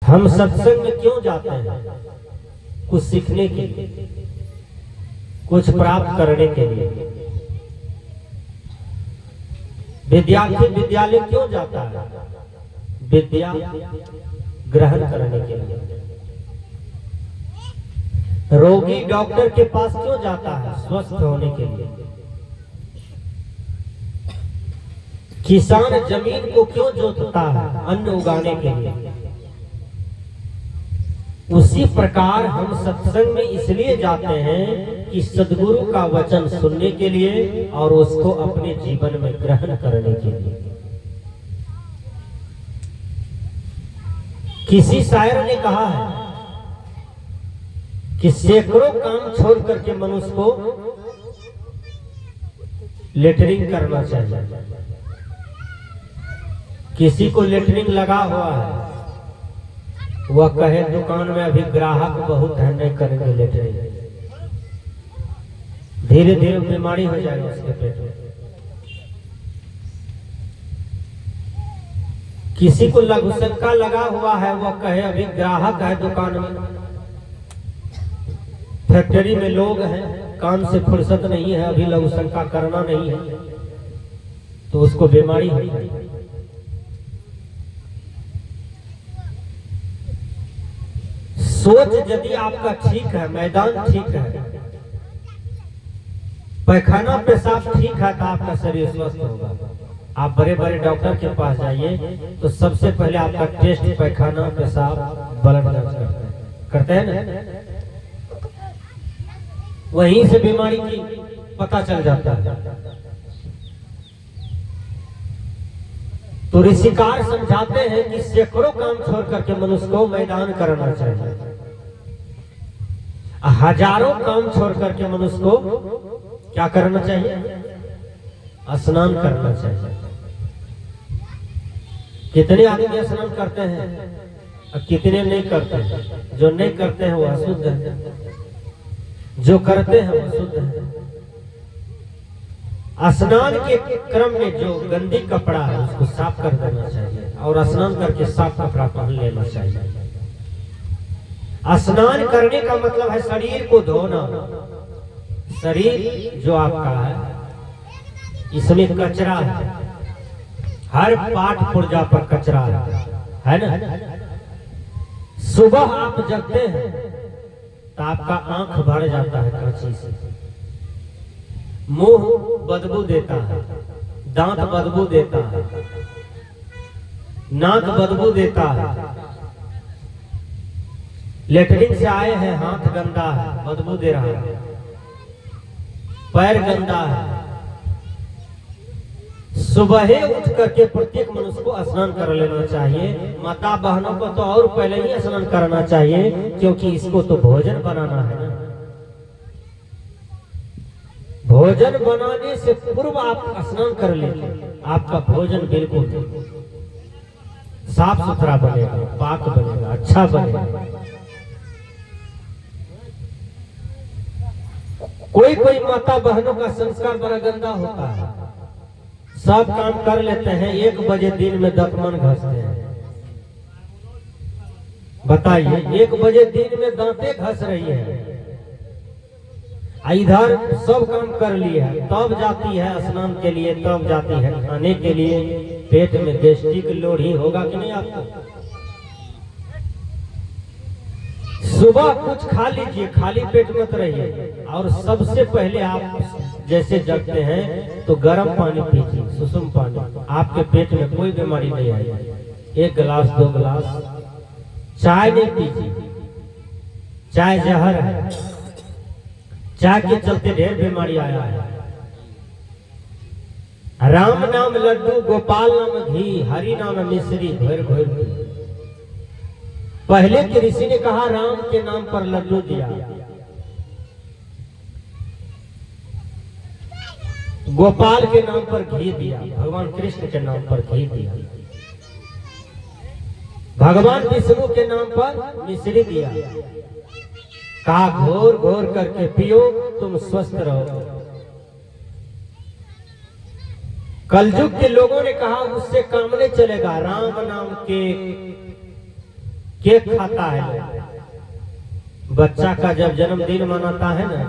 हम सत्संग में क्यों जाते हैं? कुछ सीखने के लिए, कुछ प्राप्त करने के लिए। विद्यार्थी विद्यालय क्यों जाता है? विद्या ग्रहण करने के लिए। रोगी डॉक्टर के पास क्यों जाता है? स्वस्थ होने के लिए। किसान जमीन को क्यों जोतता है? अन्न उगाने के लिए। उसी प्रकार हम सत्संग में इसलिए जाते हैं कि सद्गुरु का वचन सुनने के लिए और उसको अपने जीवन में ग्रहण करने के लिए। किसी शायर ने कहा है कि सैकड़ों काम छोड़ करके मनुष्य को लेटरिंग करना चाहिए। किसी को लेटरिंग लगा हुआ है, वह कहे दुकान में अभी ग्राहक बहुत है, नहीं करेंगे लेटरिंग, धीरे धीरे बीमारी हो जाएगी उसके पेट में। किसी को लघुशंका लगा हुआ है, वह कहे अभी ग्राहक है दुकान में, फैक्ट्री में लोग हैं, काम से फुर्सत नहीं है, अभी लघुशंका करना नहीं है, तो उसको बीमारी हो जाएगी। सोच यदि आपका ठीक है, मैदान ठीक है, पैखाना पेशाब ठीक है, तो आपका शरीर स्वस्थ होगा। आप बड़े बड़े डॉक्टर के पास जाइए तो सबसे पहले आपका टेस्ट पैखाना पेशाब ब्लड जांच करते हैं ना, वहीं से बीमारी की पता चल जाता है। तो ऋषिकार समझाते हैं कि सैकड़ों काम छोड़ करके मनुष्य को मैदान करना चाहिए, हजारों काम छोड़ करके मनुष्य को क्या करना चाहिए? स्नान करना चाहिए। कितने आदमी स्नान करते हैं और कितने नहीं करते हैं? जो नहीं करते हैं वो अशुद्ध है, जो करते हैं वो शुद्ध है। स्नान के क्रम में जो गंदी कपड़ा है उसको साफ कर देना चाहिए और स्नान करके साफ कपड़ा पहन लेना चाहिए। स्नान करने का मतलब है शरीर को धोना। शरीर जो आपका है इसमें कचरा है, हर पाठ पुर्जा पर कचरा है ना। सुबह आप जगते हैं तो आपका आंख भर जाता है कांची से, मुंह बदबू देता है, दांत बदबू देता है, नाक बदबू देता है, लेटरिन से आए हैं हाथ गंदा है, बदबू दे रहा है, पैर गंदा है। सुबह उठ करके प्रत्येक मनुष्य को स्नान कर लेना चाहिए। माता बहनों को तो और पहले ही स्नान करना चाहिए, क्योंकि इसको तो भोजन बनाना है ना। भोजन बनाने से पूर्व आप स्नान कर लीजिए, आपका भोजन बिल्कुल साफ सुथरा बनेगा, पाक बनेगा, अच्छा बनेगा। कोई कोई माता बहनों का संस्कार बड़ा गंदा होता है, सब काम कर लेते हैं, 1 बजे दिन में दांतमन घसते हैं। बताइए, 1 बजे दिन में दांतें घस रही है, इधर सब काम कर लिए है, तब जाती है स्नान के लिए, तब जाती है खाने के लिए। पेट में गैस्ट्रिक लोड़ी होगा कि नहीं आपको? सुबह कुछ खा लीजिए, खाली पेट मत रहिए। और सबसे पहले आप जैसे जगते हैं तो गर्म पानी पीजिए, सुसुम पानी, आपके पेट में कोई बीमारी नहीं आएगी। 1 गिलास 2 गिलास चाय नहीं पीजिए, चाय जहर है, चाय के चलते ढेर बीमारी आया है। राम नाम लड्डू, गोपाल नाम घी, हरि नाम मिश्री, घोर घोर पी। पहले के ऋषि ने कहा राम के नाम पर लड्डू दिया, गोपाल के नाम पर घी दिया, भगवान कृष्ण के नाम पर घी दिया, भगवान विष्णु के नाम पर मिश्री दिया। कहा घोर घोर करके पियो, तुम स्वस्थ रहो। कलयुग के लोगों ने कहा उससे काम नहीं चलेगा, राम नाम के केक खाता है। बच्चा का जब जन्मदिन मनाता है ना,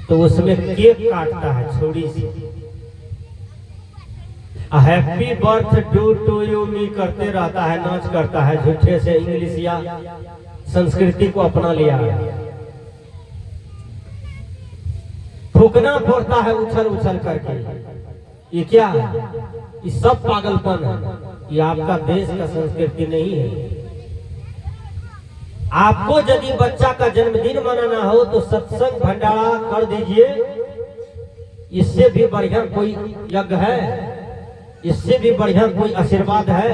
तो उसमें केक काटता है छोटी सी। Happy birthday to you मी करते रहता है, नाच करता है, झूठे से इंग्लिश या संस्कृति को अपना लिया है। फूकना फोड़ता है उछल उछल करके। ये क्या है? ये सब पागलपन है। ये आपका देश का संस्कृति नहीं है। आपको यदि बच्चा का जन्मदिन मनाना हो तो सत्संग भंडारा कर दीजिए। इससे भी बढ़िया कोई यज्ञ है? इससे भी बढ़िया कोई आशीर्वाद है?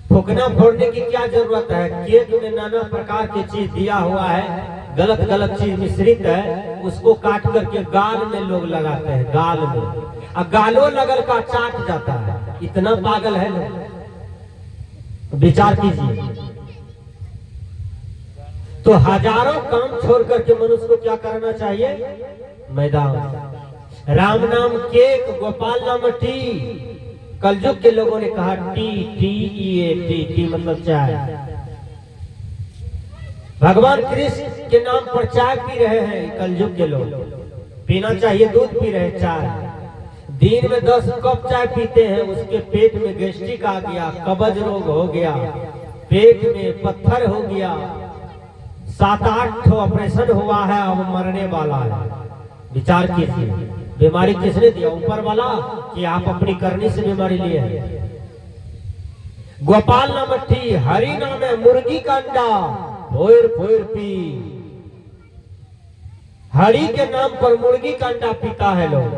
फूकना फोड़ने की क्या जरूरत है? केक में नाना प्रकार की चीज दिया हुआ है, गलत गलत चीज मिश्रित है, उसको काट करके गाल में लोग लगाते हैं, गाल में, और गालों लगल का चाट जाता है। इतना पागल है लोग। विचार कीजिए। तो हजारों काम छोड़ करके मनुष्य को क्या करना चाहिए? मैदान। राम नाम केक, गोपाल नाम टी। कलयुग के लोगों ने कहा टी, टी मतलब चाय। भगवान कृष्ण के नाम पर चाय पी रहे हैं कलयुग के लोग। पीना चाहिए दूध, पी रहे चाय। दिन में 10 कप चाय पीते हैं, उसके पेट में गैस्ट्रिक आ गया, कब्ज रोग हो गया, पेट में पत्थर हो गया, 7-8 ऑपरेशन हुआ है, अब मरने वाला है। विचार कीजिए, बीमारी किसने दिया? ऊपर वाला, कि आप अपनी करनी से बीमारी लिए हैं? गोपाल नाम टी, हरि नाम है मुर्गी का अंडा, फोर फोर पी। हरि के नाम पर मुर्गी का अंडा पीता है लोग।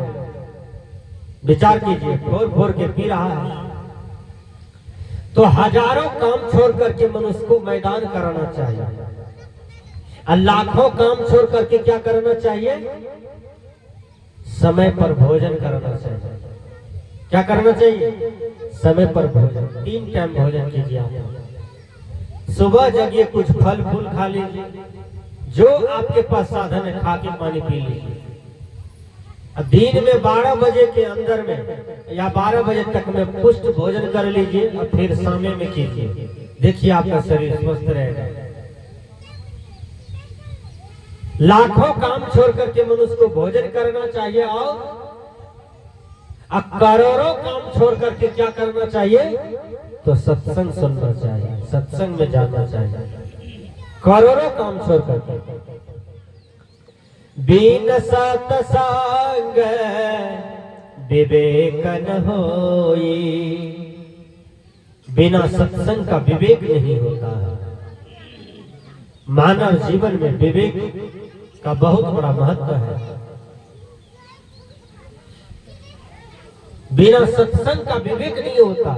विचार कीजिए, फोर फोर के पी रहा है। तो हजारों काम छोड़ करके मनुष्य को मैदान कराना चाहिए, और लाखों काम छोड़ करके क्या करना चाहिए? समय पर भोजन करना चाहिए। क्या करना चाहिए? समय पर भोजन। 3 टाइम भोजन कीजिए आप। सुबह जगिए, कुछ फल फूल खा लीजिए, जो आपके पास साधन है खा के पानी पी लीजिए। दिन में 12 बजे के अंदर में या 12 बजे तक में पुष्ट भोजन कर लीजिए, और फिर शाम में कीजिए। देखिए आपका शरीर स्वस्थ रहेगा। लाखों काम छोड़ करके मनुष्य को भोजन करना चाहिए, और करोड़ों काम छोड़ करके क्या करना चाहिए? तो सत्संग सुनना चाहिए, सत्संग में जाना चाहिए। करोड़ों काम छोड़ करके। बिन सत्संग विवेक न होई। बिना सत्संग का विवेक नहीं होता है। मानव जीवन में विवेक का बहुत बड़ा महत्व है। बिना सत्संग का विवेक नहीं होता।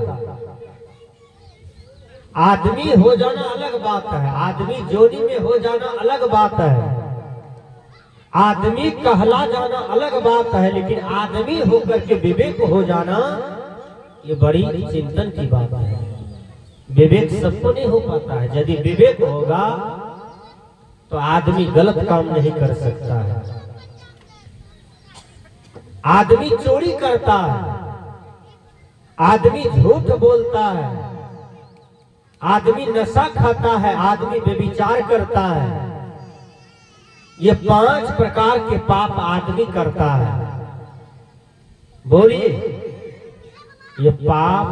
आदमी हो जाना अलग बात है, आदमी जोनी में हो जाना अलग बात है, आदमी कहला जाना अलग बात है, लेकिन आदमी होकर के विवेक हो जाना ये बड़ी चिंतन की बात है। विवेक सबको नहीं हो पाता है। यदि विवेक होगा तो आदमी गलत काम नहीं कर सकता है। आदमी चोरी करता है, आदमी झूठ बोलता है, आदमी नशा खाता है, आदमी व्यभिचार करता है। ये 5 प्रकार के पाप आदमी करता है। बोलिए, ये पाप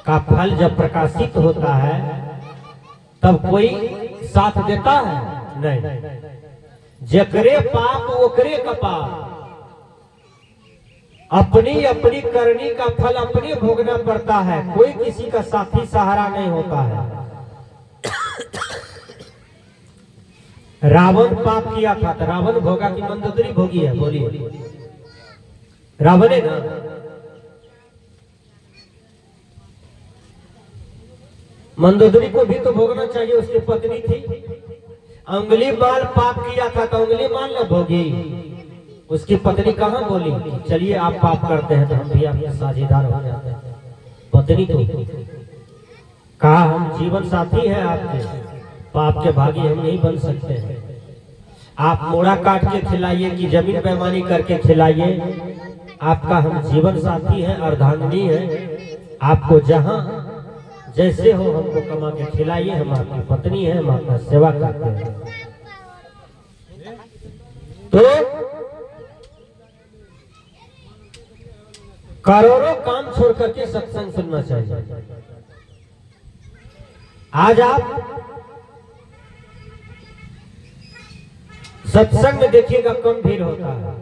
का फल जब प्रकाशित होता है तब कोई साथ देता है? नहीं। जकरे पाप ओकरे का पाप। अपनी अपनी करनी का फल अपने भोगना पड़ता है, कोई किसी का साथी सहारा नहीं होता है। रावण पाप किया था तो रावण भोगा कि मंदोदरी भोगी है? बोलिए, रावण है ना। मंदोदरी को भी तो भोगना चाहिए, उसकी पत्नी थी। अंगुली माल पाप किया था तो अंगुली माल न भोगी। उसकी पत्नी कहाँ बोली चलिए आप पाप करते हैं तो हम भी आपके साझेदार हो जाते हैं? पत्नी तो कहा हम जीवन साथी है आपके, पाप के भागी हम नहीं बन सकते हैं। आप मोड़ा काट के खिलाइए कि जमीन बेईमानी करके खिलाइए, आपका हम जीवन साथी हैं, अर्धांगिनी है। आपको जहां जैसे हो हमको कमा के खिलाइए, हम आपकी पत्नी है, हम आपका सेवा करते हैं। तो करोड़ों काम छोड़ करके सत्संग सुनना चाहिए। आज आप सत्संग में देखिएगा कम भीड़ होता है।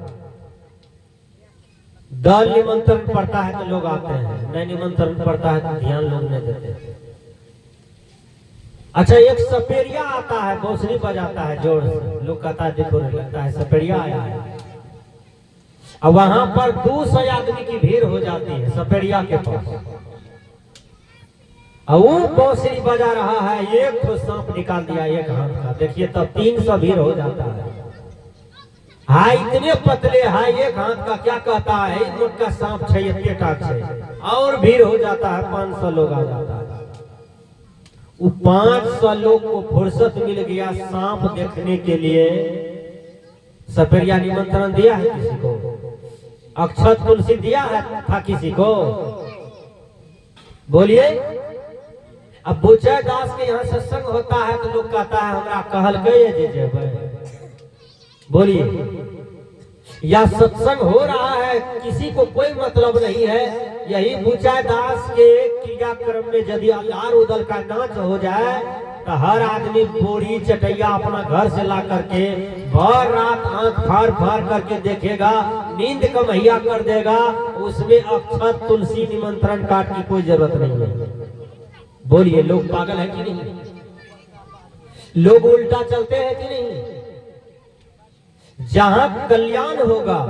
दल निमंत्रण पड़ता है तो लोग आते हैं, नहीं निमंत्रण पड़ता है तो ध्यान लोग नहीं देते। अच्छा, एक सपेरिया आता है, बांसुरी बजाता है जोर से, लोग कहता है देखो लगता है सपेरिया आया है। अब वहां पर 200 आदमी की भीड़ हो जाती है सपेरिया के पास, और वो बांसुरी बजा रहा है, एक तो सांप निकाल दिया एक हाथ का, देखिए तब 300 भीड़ हो जाता है। हाय इतने पतले, हाय एक हाथ का, क्या कहता है मोटा सांप छै, इतने टाक छै, और भीड़ हो जाता है, 500 लोग आ जाता है। वो 500 लोग को फुर्सत मिल गया सांप देखने के लिए। सपेरिया निमंत्रण दिया है किसी को? अक्षत तुलसी दिया है था किसी को? बोलिए। अब बुचय दास के यहाँ सत्संग होता है तो लोग कहता है हमरा कहल गए जे जेबै। बोलिए। या सत्संग हो रहा है, किसी को कोई मतलब नहीं है, यही बुचय दास के क्रियाक्रम में यदि अल्लाह उदल का नाच हो जाए तो हर आदमी बोरी चटैया अपना घर से ला करके भर रात आंख फाड़ फाड़ करके देखेगा, नींद का महिया कर देगा। उसमें अक्षत तुलसी निमंत्रण कार्ड की कोई जरूरत नहीं है। बोलिए, लोग पागल है कि नहीं? लोग उल्टा चलते हैं कि नहीं? जहां कल्याण होगा,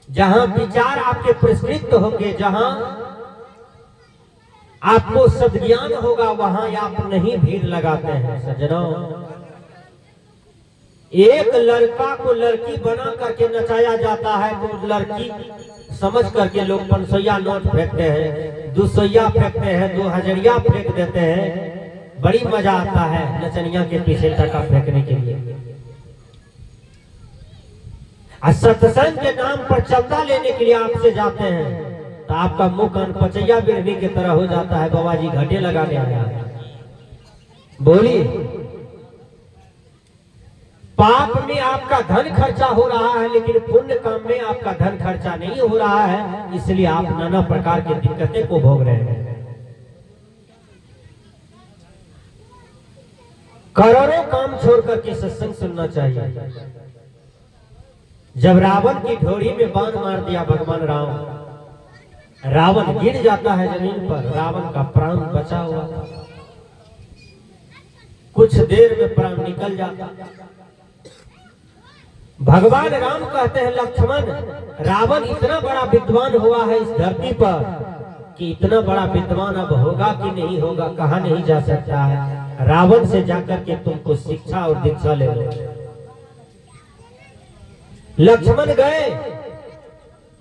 जहां विचार आपके परिष्कृत होंगे, जहां आपको सद्ज्ञान होगा, वहां आप नहीं भीड़ लगाते हैं। सज्जनों, एक लड़का को लड़की बना करके नचाया जाता है तो लड़की समझ करके लोग 500 नोट फेंकते हैं, 200 फेंकते हैं, 2000 फेंक देते हैं। बड़ी मजा आता है नचनिया के पीछे टका फेंकने के लिए। सत्संग के नाम पर चंदा लेने के लिए आपसे जाते हैं तो आपका मुंह कान पचैया बिरनी की तरह हो जाता है। बाबा जी घाटे लगाने आया। बोलिए। पाप में आपका धन खर्चा हो रहा है, लेकिन पुण्य काम में आपका धन खर्चा नहीं हो रहा है, इसलिए आप नाना प्रकार की दिक्कतें को भोग रहे हैं। करोड़ों काम छोड़ करके सत्संग सुनना चाहिए। जब रावण की ढोरी में बाण मार दिया भगवान राम, रावण गिर जाता है जमीन पर, रावण का प्राण बचा हुआ था। कुछ देर में प्राण निकल जाता। भगवान राम कहते हैं लक्ष्मण, रावण इतना बड़ा विद्वान हुआ है इस धरती पर कि इतना बड़ा विद्वान अब होगा कि नहीं होगा कहा नहीं जा सकता है। रावण से जाकर के तुमको शिक्षा और दीक्षा ले लो। लक्ष्मण गए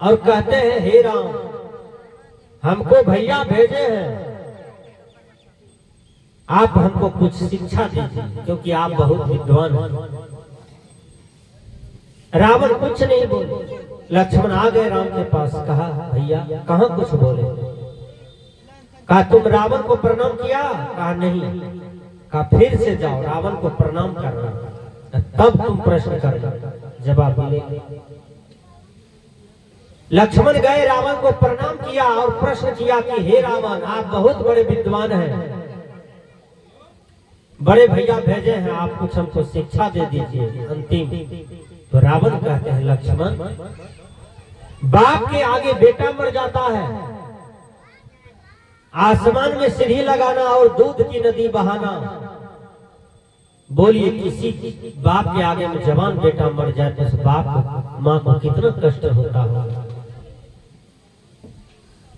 और कहते हैं हे राम, हमको भैया भेजे हैं, आप हमको कुछ शिक्षा दीजिए क्योंकि आप बहुत विद्वान हैं। रावण कुछ नहीं बोले। लक्ष्मण आ गए राम के पास, कहा भैया कहां कुछ बोले? कहा तुम रावण को प्रणाम किया? कहा नहीं। कहा फिर से जाओ रावण को प्रणाम करना, तब तुम प्रश्न करना, जवाब मिलेगा। लक्ष्मण गए, रावण को प्रणाम किया और प्रश्न किया कि हे रावण, आप बहुत बड़े विद्वान हैं, बड़े भैया भेजे हैं, आप कुछ हमको शिक्षा दे दीजिए अंतिम। तो रावण कहते हैं लक्ष्मण, बाप के आगे बेटा मर जाता है, आसमान में सीढ़ी लगाना और दूध की नदी बहाना। बोलिए, किसी बाप के आगे में जवान बेटा मर जाए तो उस बाप माँ को कितना कष्ट होता होगा,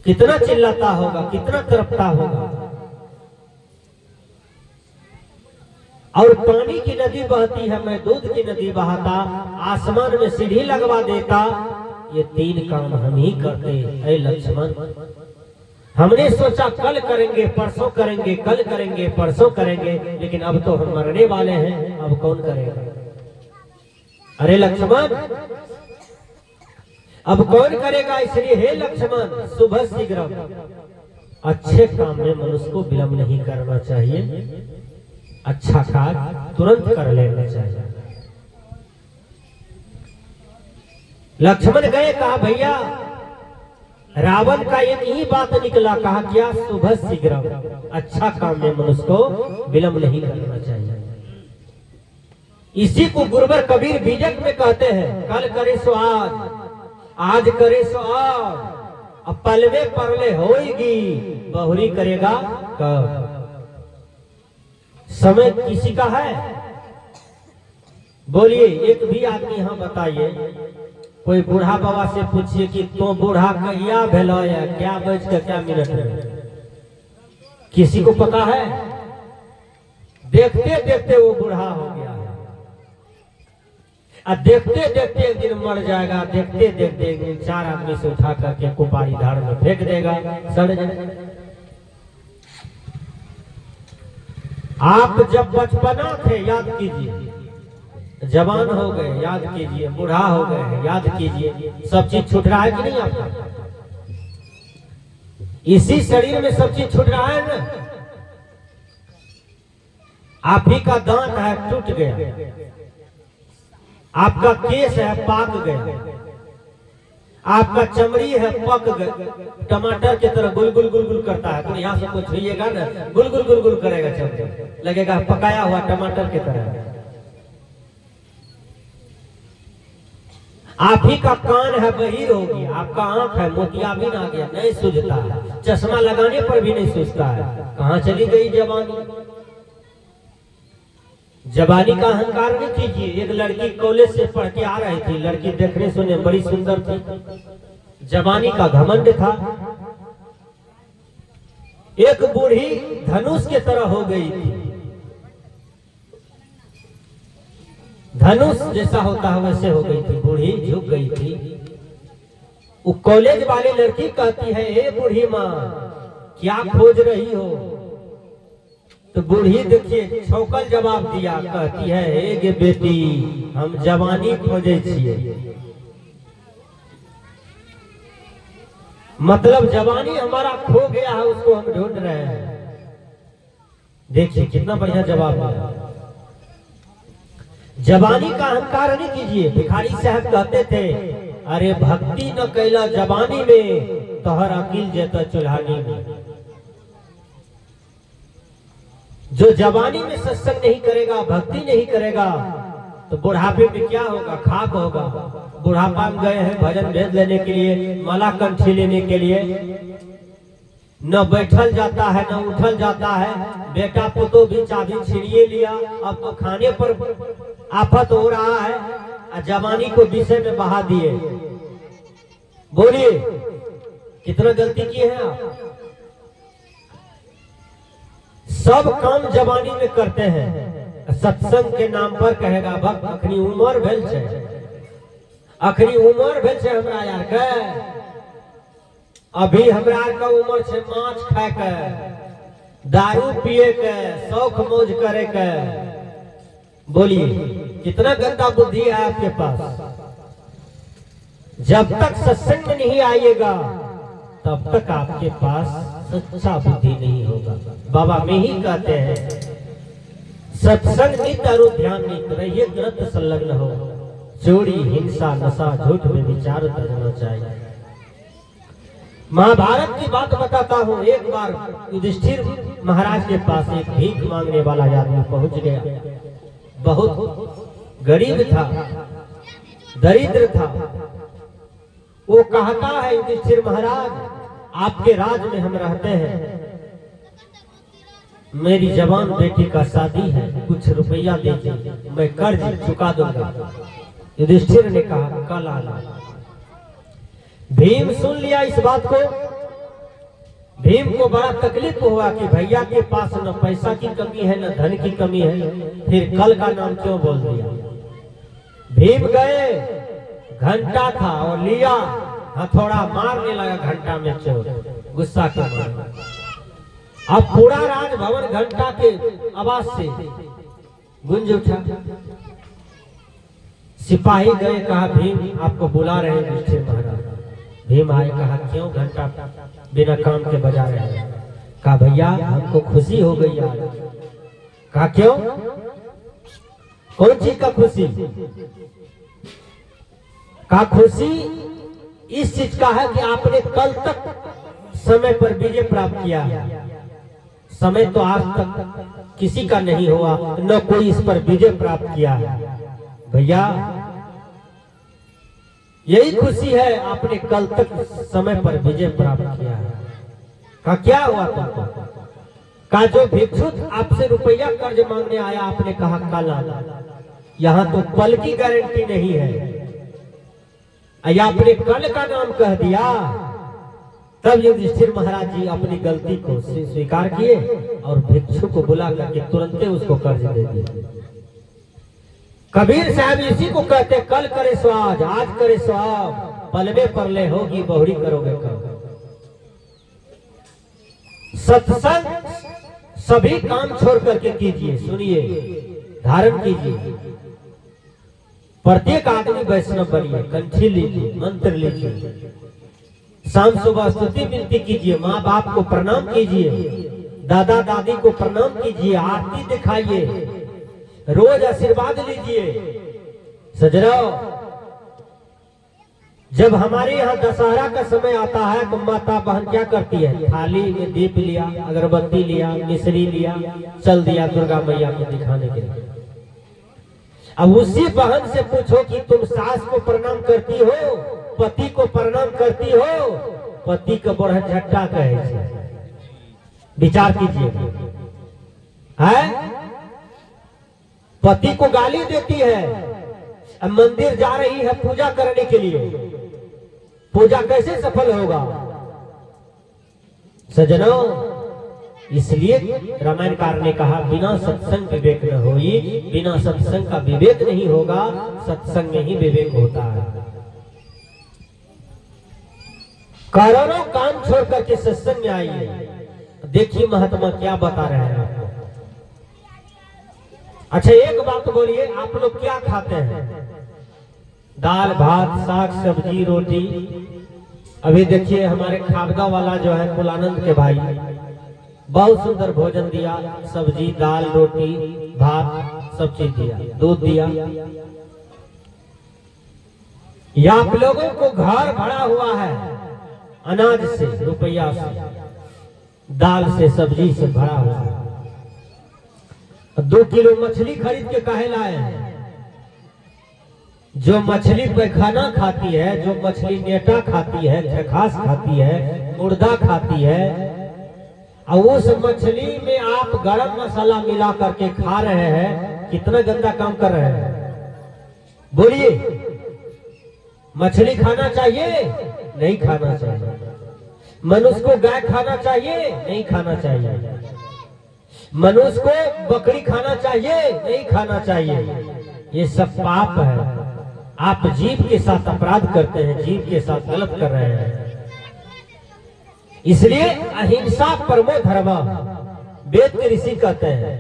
कितना चिल्लाता होगा, कितना तड़पता होगा। और पानी की नदी बहती है, मैं दूध की नदी बहाता, आसमान में सीढ़ी लगवा देता, ये 3 काम हम ही करते। ऐ लक्ष्मण, हमने सोचा कल करेंगे, परसों करेंगे, कल करेंगे, परसों करेंगे, लेकिन अब तो हम मरने वाले हैं, अब कौन करेगा? अरे लक्ष्मण, अब कौन करेगा? इसलिए हे लक्ष्मण, सुबह शीघ्र अच्छे काम में मनुष्य को विलंब नहीं करना चाहिए, अच्छा कार्य तुरंत कर लेना चाहिए। लक्ष्मण गए, कहा भैया रावण का एक ही बात निकला, कहा क्या, सुबह शीघ्र, अच्छा काम में मनुष्य को विलंब नहीं करना चाहिए। इसी को गुरुवर कबीर बीजक में कहते हैं, कल करे सो आज करे सो अब पलवे परले होएगी, बहुरी करेगा कब। समय किसी का है? बोलिए एक भी आदमी यहाँ बताइए, कोई बूढ़ा बाबा से पूछिए कि तो बूढ़ा कहिया भेलो या क्या बज के क्या मिनट में, किसी को पता है? देखते देखते वो बूढ़ा हो गया है, और देखते देखते एक दिन मर जाएगा, देखते देखते एक दिन 4 आदमी से उठा करके कुपारी धार में फेंक देगा, सड़ जाएगा। आप जब बचपना थे याद कीजिए, जवान हो गए याद कीजिए, बूढ़ा हो गए याद कीजिए, सब चीज छूट रहा है कि नहीं आपका? इसी शरीर में सब चीज छूट रहा है ना। आप ही का दांत है टूट गया, आपका केस है पाक गया, आपका चमड़ी है पक गया, टमाटर की तरह गुलगुल गुलगुल करता है, तो यहाँ से कुछ छुइएगा ना गुलगुल गुलगुल करेगा, चमड़ी लगेगा पकाया हुआ टमाटर की तरह। आप ही का कान है बहिर हो गया, आपका आंख है मोतियाबिंद आ गया, नहीं सूझता है, चश्मा लगाने पर भी नहीं सूझता है। कहाँ चली गई जवानी? जवानी का अहंकार नहीं कीजिए। एक लड़की कॉलेज से पढ़ के आ रही थी, लड़की देखने सुने बड़ी सुंदर थी, जवानी का घमंड था। एक बूढ़ी धनुष की तरह हो गई थी, धनुष जैसा होता है वैसे हो गई थी, बूढ़ी झुक गई थी। वो कॉलेज वाली लड़की कहती है, ए बूढ़ी माँ क्या खोज रही हो? तो बूढ़ी देखिए छौकल जवाब दिया, कहती है, हे गे बेटी हम जवानी खोजे छिए। मतलब जवानी हमारा खो गया है, उसको हम ढूंढ रहे हैं। देखिए कितना बढ़िया जवाब दिया। जवानी का अहंकार नहीं कीजिए। भिखारी साहब कहते थे, अरे भक्ति न कैला जवानी में, तोहर अकील जेता चुल्हानी में। जो जवानी में सत्संग नहीं करेगा, भक्ति नहीं करेगा, तो बुढ़ापे में क्या होगा? खाक होगा। बुढ़ापा में गए हैं भजन भेद लेने के लिए, माला कंठी लेने के लिए, न बैठल जाता है न उठल जाता है। बेटा पुतो भी चाबी छीनिए लिया, अब तो खाने पर आफत हो रहा है, जवानी को विषय में बहा दिए। बोलिए कितना गलती किए हैं आप? सब काम जवानी में करते हैं, सत्संग के नाम पर कहेगा भक्त अखनी उमर भेल छे, अखनी उमर भेल छे हमरा यार के, अभी हमरा का उम्र छे माछ खाए के, दारू पिए के, शौक मौज करे के। बोलिए कितना गंदा बुद्धि है आपके पास। जब तक सत्संग में नहीं आइएगा तब तक आपके पास सच्चा बुद्धि नहीं होगा। बाबा में ही कहते हैं, सत्संग नित और ध्यान नित रहिए, ग्रंथ संलग्न हो, चोरी हिंसा नशा झूठ में विचार करना चाहिए। महाभारत की बात बताता हूँ। एक बार युधिष्ठिर महाराज के पास एक भीख मांगने वाला आदमी पहुंच गया। बहुत गरीब था, दरिद्र था। वो कहता है, युधिष्ठिर महाराज आपके राज में हम रहते हैं, मेरी जवान बेटी का शादी है, कुछ रुपया दीजिए, मैं कर्ज चुका दूंगा। युधिष्ठिर ने कहा कल आना। भीम सुन लिया इस बात को। भीम को बड़ा तकलीफ हुआ कि भैया के पास न पैसा की कमी है न धन की कमी है, फिर कल का नाम क्यों बोल दिया। भीम गए, घंटा था और लिया, हथौड़ा मारने लगा घंटा में चोर, गुस्सा के मारे। अब पूरा राजभवन घंटा के आवाज से गूंज उठा। सिपाही गए, कहा भीम आपको बुला रहे हैं युधिष्ठिर महाराज। भीम आए, कहा क्यों? घंटा बिना काम के बजा रहे हैं। कहा भैया हमको खुशी हो गई यार। कहा क्यों, कौन चीज का खुशी? कहा खुशी इस चीज का है कि आपने कल तक समय पर विजय प्राप्त किया। समय तो आज तक किसी का नहीं हुआ, न कोई इस पर विजय प्राप्त किया। भैया यही खुशी है, आपने कल तक समय पर विजय प्राप्त किया। कहा क्या हुआ तुमको? कहा जो भिक्षु आपसे रुपया कर्ज मांगने आया, आपने कहा कल आना, यहाँ तो पल की गारंटी नहीं है। आपने कल का नाम कह दिया। तब युधिष्ठिर महाराज जी अपनी गलती को स्वीकार किए और भिक्षु को बुला करके तुरंत उसको कर्ज दे दिए। कबीर साहब इसी को कहते, कल करे सो आज करे सो अब, पलवे परले होगी बहुरी करोगे कब। सत्संग सभी काम छोड़ करके कीजिए, सुनिए, धारण कीजिए। प्रत्येक आदमी वैष्णव बनिए, कंठी लीजिए, मंत्र लीजिए, शाम सुबह स्तुति विनती कीजिए, माँ बाप को प्रणाम कीजिए, दादा दादी को प्रणाम कीजिए, आरती दिखाइए, रोज आशीर्वाद लीजिए। सजराओ, जब हमारे यहाँ दशहरा का समय आता है तो माता बहन क्या करती है? थाली में दीप लिया, अगरबत्ती लिया, मिश्री लिया, चल दिया दुर्गा मैया को दिखाने के लिए। अब उसी बहन से पूछो कि तुम सास को प्रणाम करती हो, पति को प्रणाम करती हो? पति को बड़ा झट्टा कहे छे। विचार कीजिए, है पति को गाली देती है। अब मंदिर जा रही है पूजा करने के लिए, पूजा कैसे सफल होगा? सजनों, इसलिए रामायणकार ने कहा बिना सत्संग विवेक न होई। बिना सत्संग का विवेक नहीं होगा, सत्संग में ही विवेक होता है। करोड़ों काम छोड़ करके सत्संग में आइए। देखिए महात्मा क्या बता रहे हैं आपको। अच्छा एक बात बोलिए, आप लोग क्या खाते हैं? दाल भात साग सब्जी रोटी। अभी देखिए हमारे खाबगा वाला जो है कुलानंद के भाई, बहुत सुंदर भोजन दिया, सब्जी दाल रोटी भात सब चीज दिया, दूध दिया। या आप लोगों को घर भरा हुआ है अनाज से, रुपया से, दाल से, सब्जी से भरा हुआ है। 2 किलो मछली खरीद के काहे लाए हैं? जो मछली पैखाना खाती है, जो मछली नेटा खाती है, खखास खाती है, मुर्दा खाती है, और उस मछली में आप गरम मसाला मिला करके खा रहे हैं, कितना गंदा काम कर रहे हैं? बोलिए, मछली खाना चाहिए? नहीं खाना चाहिए। मनुष्य को गाय खाना चाहिए? नहीं खाना चाहिए। मनुष्य को बकरी खाना चाहिए? नहीं खाना चाहिए। ये सब पाप है। आप जीव के साथ अपराध करते हैं, जीव के साथ गलत कर रहे हैं। इसलिए अहिंसा परमो धर्म, वेद के ऋषि कहते हैं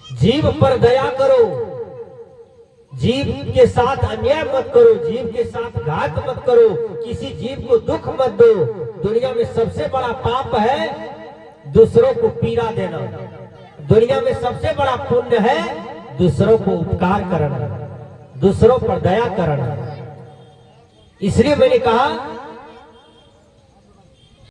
जीव पर दया करो, जीव के साथ अन्याय मत करो, जीव के साथ घात मत करो, किसी जीव को दुख मत दो। दुनिया में सबसे बड़ा पाप है दूसरों को पीड़ा देना। दुनिया में सबसे बड़ा पुण्य है दूसरों को उपकार करना, दूसरों पर दया करना। इसलिए मैंने कहा